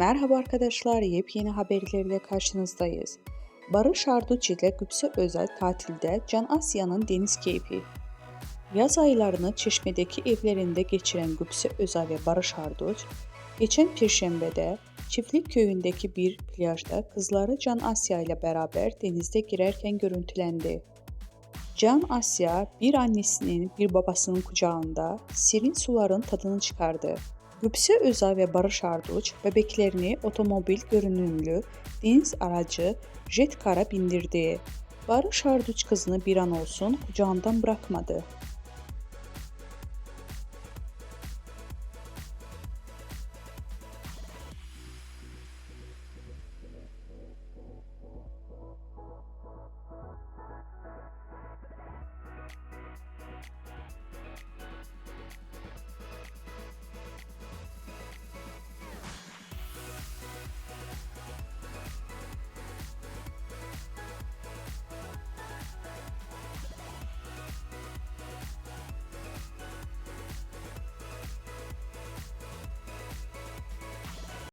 Merhaba arkadaşlar, yepyeni haberlerle karşınızdayız. Barış Arduç ile Gülse Özel tatilde Can Asya'nın deniz keyfi. Yaz aylarını Çeşme'deki evlerinde geçiren Gülse Özel ve Barış Arduç, geçen Perşembe'de Çiftlik Köyü'ndeki bir plajda kızları Can Asya ile beraber denizde girerken görüntülendi. Can Asya bir annesinin bir babasının kucağında serin suların tadını çıkardı. Gülse Özal ve Barış Arduç bebeklerini otomobil görünümlü deniz aracı Jet Car'a bindirdi. Barış Arduç kızını bir an olsun kucağından bırakmadı.